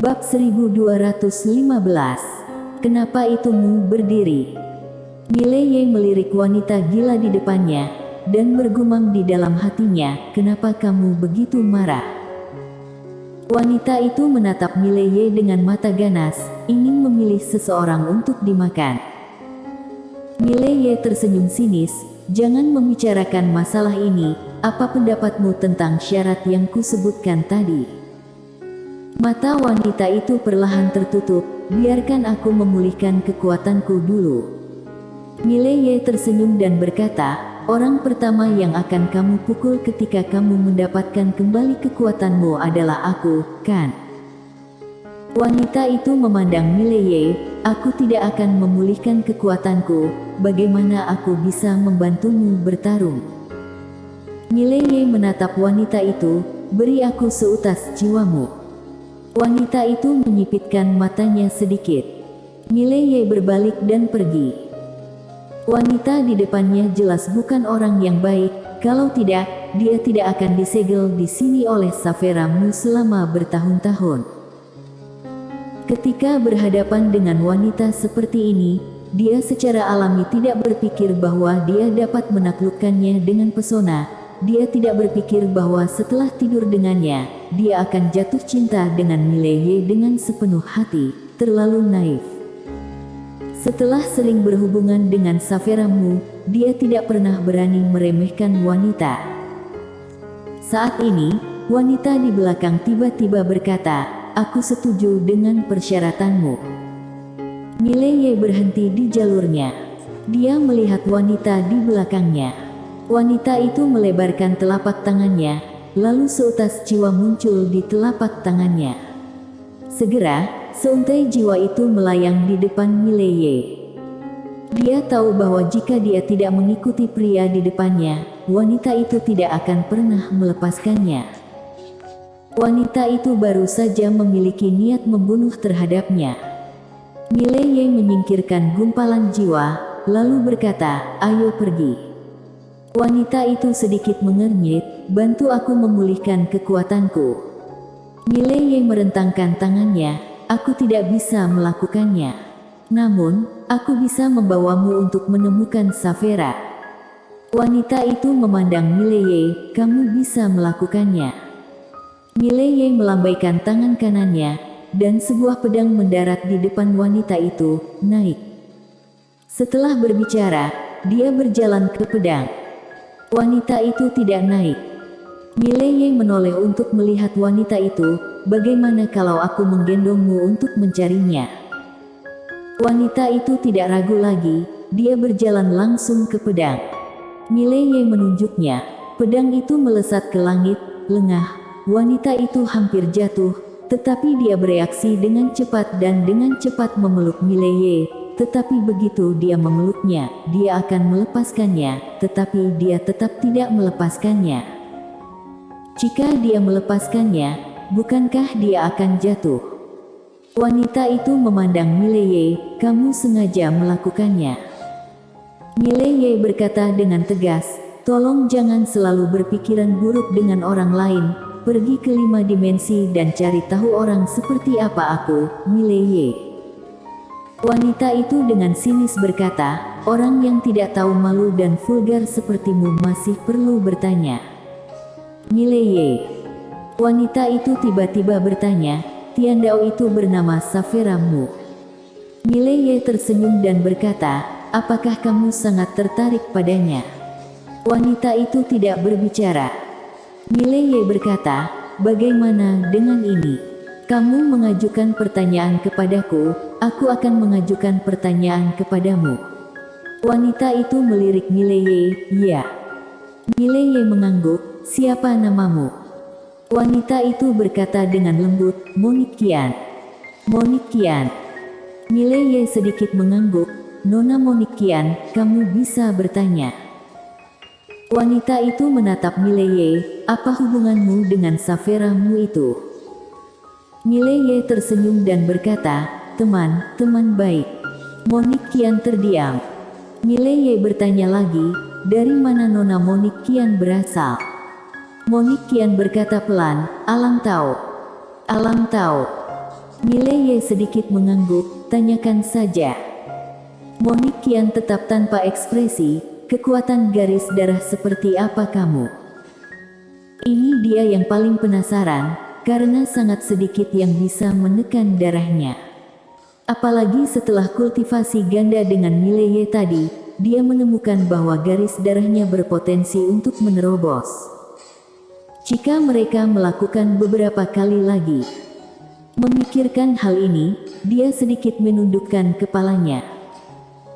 Bab 1215. Kenapa itumu berdiri? Mileye melirik wanita gila di depannya, dan bergumam di dalam hatinya, kenapa kamu begitu marah? Wanita itu menatap Mileye dengan mata ganas, ingin memilih seseorang untuk dimakan. Mileye tersenyum sinis, jangan membicarakan masalah ini, apa pendapatmu tentang syarat yang kusebutkan tadi? Mata wanita itu perlahan tertutup, biarkan aku memulihkan kekuatanku dulu. Mileye tersenyum dan berkata, orang pertama yang akan kamu pukul ketika kamu mendapatkan kembali kekuatanmu adalah aku, kan? Wanita itu memandang Mileye, aku tidak akan memulihkan kekuatanku, bagaimana aku bisa membantumu bertarung? Mileye menatap wanita itu, beri aku seutas jiwamu. Wanita itu menyipitkan matanya sedikit. Mileye berbalik dan pergi. Wanita di depannya jelas bukan orang yang baik, kalau tidak, dia tidak akan disegel di sini oleh Saveramu selama bertahun-tahun. Ketika berhadapan dengan wanita seperti ini, dia secara alami tidak berpikir bahwa dia dapat menaklukkannya dengan pesona. Dia tidak berpikir bahwa setelah tidur dengannya, dia akan jatuh cinta dengan Mileye dengan sepenuh hati, terlalu naif. Setelah sering berhubungan dengan Saveramu, dia tidak pernah berani meremehkan wanita. Saat ini, wanita di belakang tiba-tiba berkata, aku setuju dengan persyaratanmu. Mileye berhenti di jalurnya. Dia melihat wanita di belakangnya. Wanita itu melebarkan telapak tangannya, lalu seutas jiwa muncul di telapak tangannya. Segera, seuntai jiwa itu melayang di depan Mileye. Dia tahu bahwa jika dia tidak mengikuti pria di depannya, wanita itu tidak akan pernah melepaskannya. Wanita itu baru saja memiliki niat membunuh terhadapnya. Mileye menyingkirkan gumpalan jiwa, lalu berkata, ayo pergi. Wanita itu sedikit mengernyit, bantu aku memulihkan kekuatanku. Mileye merentangkan tangannya, aku tidak bisa melakukannya. Namun, aku bisa membawamu untuk menemukan Savera. Wanita itu memandang Mileye, kamu bisa melakukannya. Mileye melambaikan tangan kanannya, dan sebuah pedang mendarat di depan wanita itu, naik. Setelah berbicara, dia berjalan ke pedang. Wanita itu tidak naik. Mileye menoleh untuk melihat wanita itu, bagaimana kalau aku menggendongmu untuk mencarinya? Wanita itu tidak ragu lagi, dia berjalan langsung ke pedang. Mileye menunjuknya, pedang itu melesat ke langit, lengah, wanita itu hampir jatuh, tetapi dia bereaksi dengan cepat dan dengan cepat memeluk Mileye. Tetapi begitu dia memeluknya, dia akan melepaskannya, tetapi dia tetap tidak melepaskannya. Jika dia melepaskannya, bukankah dia akan jatuh? Wanita itu memandang Mileye, kamu sengaja melakukannya. Mileye berkata dengan tegas, tolong jangan selalu berpikiran buruk dengan orang lain, pergi ke 5 dimensi dan cari tahu orang seperti apa aku, Mileye. Wanita itu dengan sinis berkata, orang yang tidak tahu malu dan vulgar sepertimu masih perlu bertanya. Mileye. Wanita itu tiba-tiba bertanya, Tiandao itu bernama Saveramu. Mileye tersenyum dan berkata, apakah kamu sangat tertarik padanya? Wanita itu tidak berbicara. Mileye berkata, bagaimana dengan ini? Kamu mengajukan pertanyaan kepadaku, aku akan mengajukan pertanyaan kepadamu. Wanita itu melirik Mileye, ya. Mileye mengangguk, siapa namamu? Wanita itu berkata dengan lembut, Monique Qian. Monique Qian. Mileye sedikit mengangguk, Nona Monique Qian, kamu bisa bertanya. Wanita itu menatap Mileye, apa hubunganmu dengan Saveramu itu? Mileye tersenyum dan berkata, teman baik. Monique Qian terdiam. Mileye bertanya lagi, dari mana Nona Monique Qian berasal? Monique Qian berkata pelan, Alang tahu. Alang tahu. Mileye sedikit mengangguk, tanyakan saja. Monique kian tetap tanpa ekspresi, kekuatan garis darah seperti apa kamu? Ini dia yang paling penasaran, karena sangat sedikit yang bisa menekan darahnya. Apalagi setelah kultivasi ganda dengan Mileye tadi, dia menemukan bahwa garis darahnya berpotensi untuk menerobos. Jika mereka melakukan beberapa kali lagi. Memikirkan hal ini, dia sedikit menundukkan kepalanya.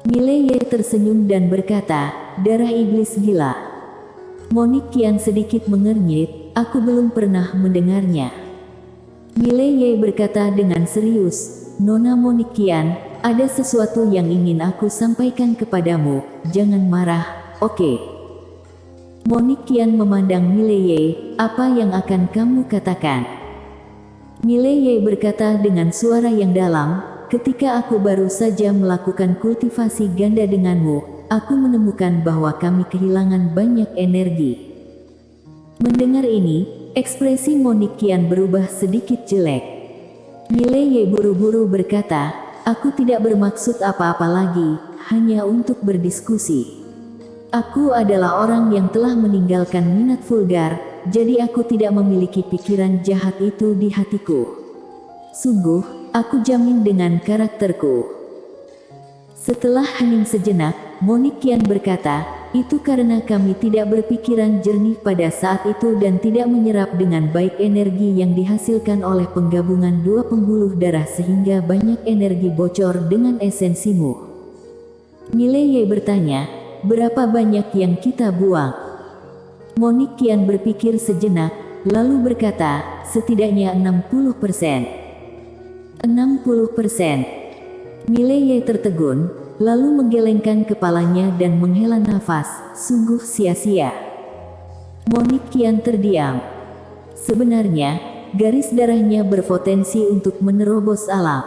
Mileye tersenyum dan berkata, darah iblis gila. Monique kian sedikit mengernyit, aku belum pernah mendengarnya. Mileye berkata dengan serius, Nona Monique kian, ada sesuatu yang ingin aku sampaikan kepadamu, jangan marah, oke? Monique kian memandang Mileye, apa yang akan kamu katakan? Mileye berkata dengan suara yang dalam, ketika aku baru saja melakukan kultivasi ganda denganmu, aku menemukan bahwa kami kehilangan banyak energi. Mendengar ini, ekspresi Monique kian berubah sedikit jelek. Mileye buru-buru berkata, aku tidak bermaksud apa-apa lagi, hanya untuk berdiskusi. Aku adalah orang yang telah meninggalkan minat vulgar, jadi aku tidak memiliki pikiran jahat itu di hatiku. Sungguh, aku jamin dengan karakterku. Setelah hening sejenak, Monique kian berkata, itu karena kami tidak berpikiran jernih pada saat itu dan tidak menyerap dengan baik energi yang dihasilkan oleh penggabungan dua pembuluh darah sehingga banyak energi bocor dengan esensimu. Mileye bertanya, berapa banyak yang kita buang? Monique kian berpikir sejenak, lalu berkata, setidaknya 60%. 60%. Mileye tertegun, lalu menggelengkan kepalanya dan menghela nafas, sungguh sia-sia. Monique kian terdiam. Sebenarnya, garis darahnya berpotensi untuk menerobos alam.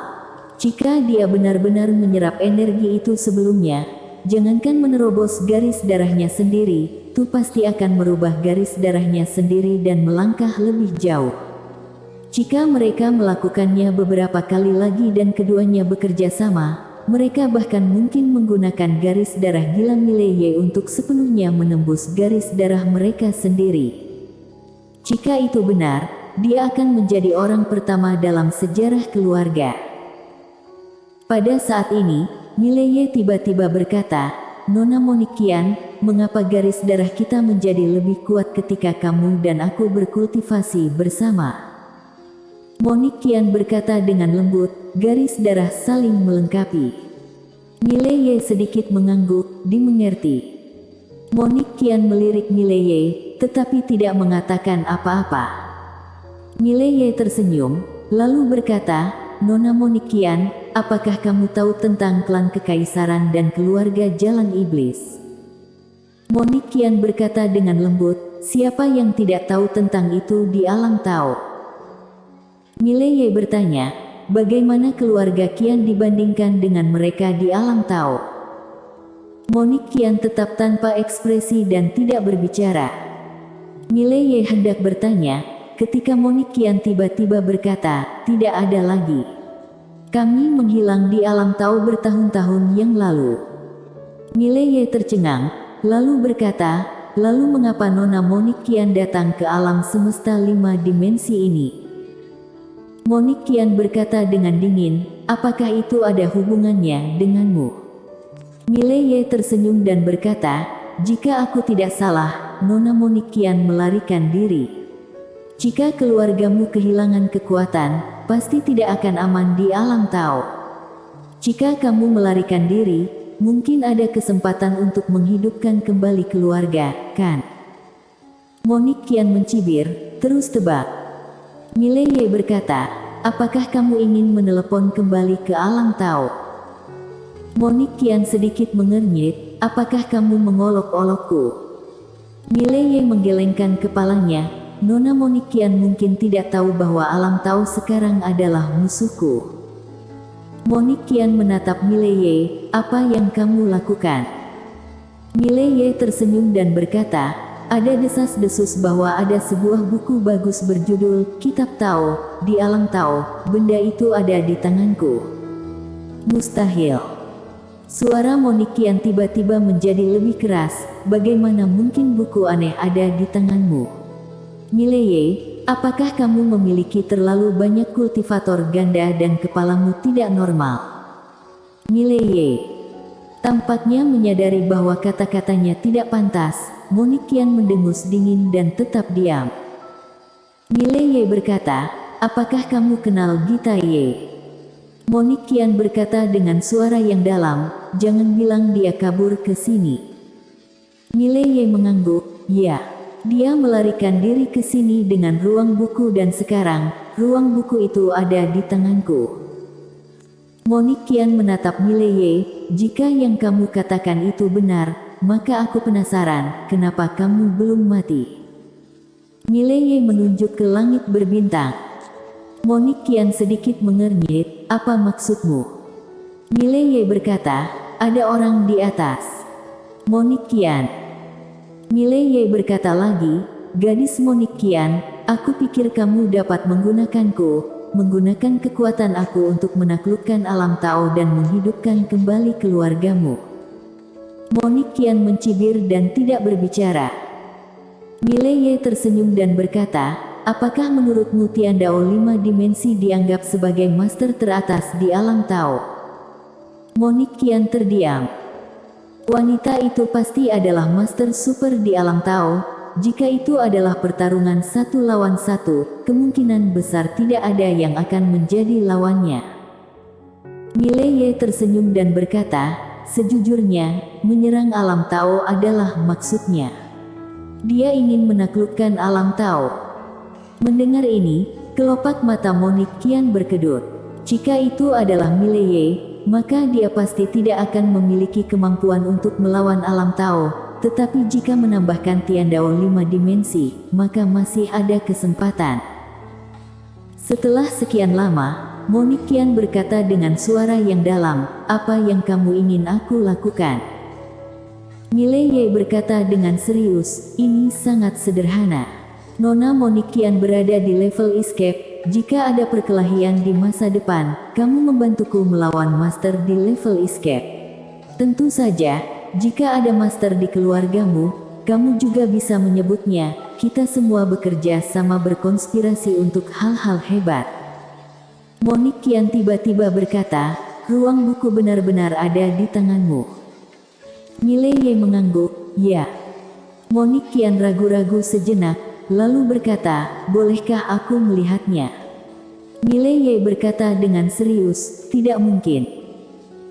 Jika dia benar-benar menyerap energi itu sebelumnya, jangankan menerobos garis darahnya sendiri, itu pasti akan merubah garis darahnya sendiri dan melangkah lebih jauh. Jika mereka melakukannya beberapa kali lagi dan keduanya bekerja sama, mereka bahkan mungkin menggunakan garis darah gila Mileye untuk sepenuhnya menembus garis darah mereka sendiri. Jika itu benar, dia akan menjadi orang pertama dalam sejarah keluarga. Pada saat ini, Mileye tiba-tiba berkata, Nona Monique kian, mengapa garis darah kita menjadi lebih kuat ketika kamu dan aku berkultivasi bersama? Monique kian berkata dengan lembut, garis darah saling melengkapi. Mileye sedikit mengangguk, dimengerti. Monique kian melirik Mileye, tetapi tidak mengatakan apa-apa. Mileye tersenyum, lalu berkata, Nona Monique kian, apakah kamu tahu tentang klan kekaisaran dan keluarga jalan iblis? Monique kian berkata dengan lembut, siapa yang tidak tahu tentang itu di alam Tao? Mileye bertanya, bagaimana keluarga Kian dibandingkan dengan mereka di alam Tao? Monique kian tetap tanpa ekspresi dan tidak berbicara. Mileye hendak bertanya, ketika Monique kian tiba-tiba berkata, tidak ada lagi. Kami menghilang di alam Tao bertahun-tahun yang lalu. Mileye tercengang, lalu berkata, lalu mengapa Nona Monique kian datang ke alam semesta 5 dimensi ini? Monique kian berkata dengan dingin, apakah itu ada hubungannya denganmu? Mileye tersenyum dan berkata, jika aku tidak salah, Nona Monique kian melarikan diri. Jika keluargamu kehilangan kekuatan, pasti tidak akan aman di alam Tao. Jika kamu melarikan diri, mungkin ada kesempatan untuk menghidupkan kembali keluarga, kan? Monique kian mencibir, terus tebak. Mileye berkata, apakah kamu ingin menelepon kembali ke alam Tao? Monique kian sedikit mengernyit, apakah kamu mengolok-olokku? Mileye menggelengkan kepalanya, Nona Monique kian mungkin tidak tahu bahwa alam Tao sekarang adalah musuhku. Monique kian menatap Mileye, apa yang kamu lakukan? Mileye tersenyum dan berkata, Ada desas-desus bahwa ada sebuah buku bagus berjudul Kitab Tao, di alam Tao. Benda itu ada di tanganku. Mustahil. Suara Monikian tiba-tiba menjadi lebih keras. Bagaimana mungkin buku aneh ada di tanganmu? Mileye, apakah kamu memiliki terlalu banyak kultivator ganda dan kepalamu tidak normal? Mileye tampaknya menyadari bahwa kata-katanya tidak pantas. Monikian mendengus dingin dan tetap diam. Mileye berkata, apakah kamu kenal Gita Ye? Monikian berkata dengan suara yang dalam, jangan bilang dia kabur ke sini. Mileye mengangguk, ya. Dia melarikan diri ke sini dengan ruang buku dan sekarang, ruang buku itu ada di tanganku. Monikian menatap Mileye, jika yang kamu katakan itu benar, maka aku penasaran, kenapa kamu belum mati? Mileye menunjuk ke langit berbintang. Monikian sedikit mengernyit, apa maksudmu? Mileye berkata, ada orang di atas. Monikian. Mileye berkata lagi, gadis Monikian, aku pikir kamu dapat menggunakan kekuatan aku untuk menaklukkan alam Tao dan menghidupkan kembali keluargamu. Monikian mencibir dan tidak berbicara. Mileye tersenyum dan berkata, apakah menurutmu Tiandao 5 dimensi dianggap sebagai master teratas di alam Tao? Monikian terdiam. Wanita itu pasti adalah master super di alam Tao. Jika itu adalah pertarungan 1 lawan 1, kemungkinan besar tidak ada yang akan menjadi lawannya. Mileye tersenyum dan berkata, sejujurnya, menyerang alam Tao adalah maksudnya. Dia ingin menaklukkan alam Tao. Mendengar ini, kelopak mata Monikian berkedut. Jika itu adalah Mileye, maka dia pasti tidak akan memiliki kemampuan untuk melawan alam Tao. Tetapi jika menambahkan Tiandao 5 dimensi, maka masih ada kesempatan. Setelah sekian lama, Monikian berkata dengan suara yang dalam, apa yang kamu ingin aku lakukan? Mileye berkata dengan serius, ini sangat sederhana. Nona Monikian berada di level escape, jika ada perkelahian di masa depan, kamu membantuku melawan master di level escape. Tentu saja, jika ada master di keluargamu, kamu juga bisa menyebutnya, kita semua bekerja sama berkonspirasi untuk hal-hal hebat. Monikian tiba-tiba berkata, ruang buku benar-benar ada di tanganmu. Mileye mengangguk, ya. Monikian ragu-ragu sejenak, lalu berkata, bolehkah aku melihatnya? Mileye berkata dengan serius, tidak mungkin.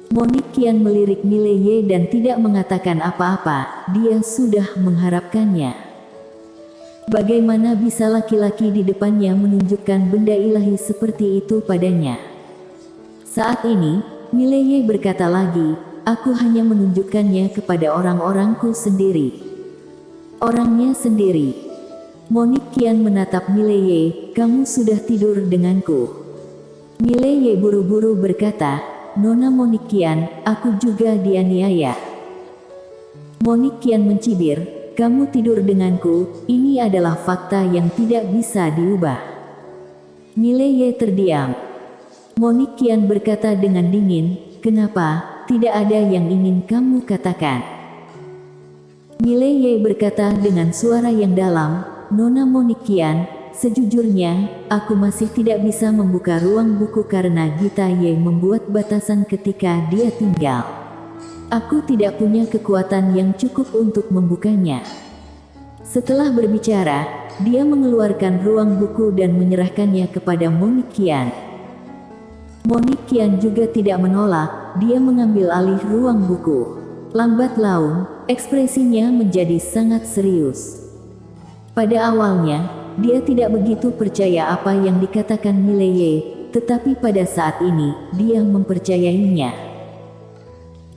Monikian melirik Mileye dan tidak mengatakan apa-apa, dia sudah mengharapkannya. Bagaimana bisa laki-laki di depannya menunjukkan benda ilahi seperti itu padanya? Saat ini, Mileye berkata lagi, aku hanya menunjukkannya kepada orang-orangku sendiri. Orangnya sendiri. Monikian menatap Mileye, kamu sudah tidur denganku. Mileye buru-buru berkata, Nona Monikian, aku juga dianiaya. Monikian mencibir, kamu tidur denganku, ini adalah fakta yang tidak bisa diubah. Mileye terdiam. Monikian berkata dengan dingin, kenapa, tidak ada yang ingin kamu katakan? Mileye berkata dengan suara yang dalam, Nona Monikian, sejujurnya, aku masih tidak bisa membuka ruang buku karena Gita Ye membuat batasan ketika dia tinggal. Aku tidak punya kekuatan yang cukup untuk membukanya. Setelah berbicara, dia mengeluarkan ruang buku dan menyerahkannya kepada Monikian. Monikian juga tidak menolak, dia mengambil alih ruang buku. Lambat laun, ekspresinya menjadi sangat serius. Pada awalnya, dia tidak begitu percaya apa yang dikatakan Mileye, tetapi pada saat ini, dia mempercayainya.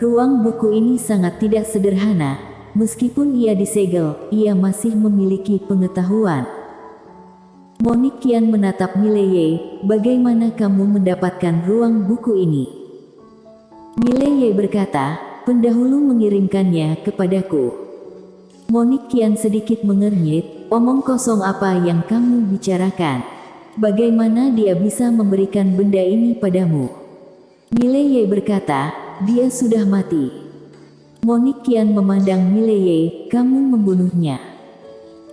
Ruang buku ini sangat tidak sederhana, meskipun ia disegel, ia masih memiliki pengetahuan. Monikian menatap Mileye, bagaimana kamu mendapatkan ruang buku ini? Mileye berkata, pendahulu mengirimkannya kepadaku. Monique kian sedikit mengernyit, omong kosong apa yang kamu bicarakan? Bagaimana dia bisa memberikan benda ini padamu? Mileye berkata, dia sudah mati. Monique kian memandang Mileye, kamu membunuhnya.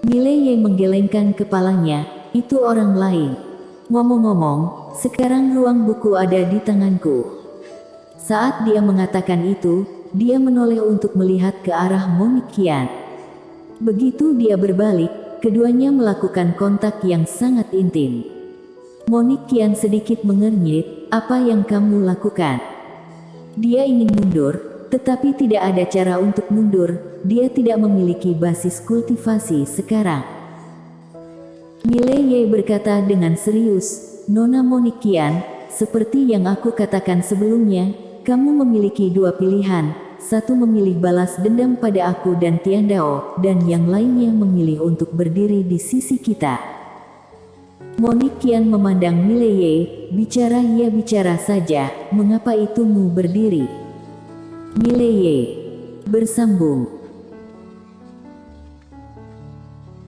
Mileye menggelengkan kepalanya, itu orang lain. Ngomong-ngomong, sekarang ruang buku ada di tanganku. Saat dia mengatakan itu, dia menoleh untuk melihat ke arah Monique kian. Begitu dia berbalik, keduanya melakukan kontak yang sangat intim. Monique kian sedikit mengernyit, apa yang kamu lakukan? Dia ingin mundur, tetapi tidak ada cara untuk mundur, dia tidak memiliki basis kultivasi sekarang. Mileye berkata dengan serius, Nona Monique kian, seperti yang aku katakan sebelumnya, kamu memiliki dua pilihan. Satu memilih balas dendam pada aku dan Tiandao, dan yang lainnya memilih untuk berdiri di sisi kita. Monique kian memandang Mileye, bicara ya bicara saja, mengapa itumu berdiri? Mileye bersambung.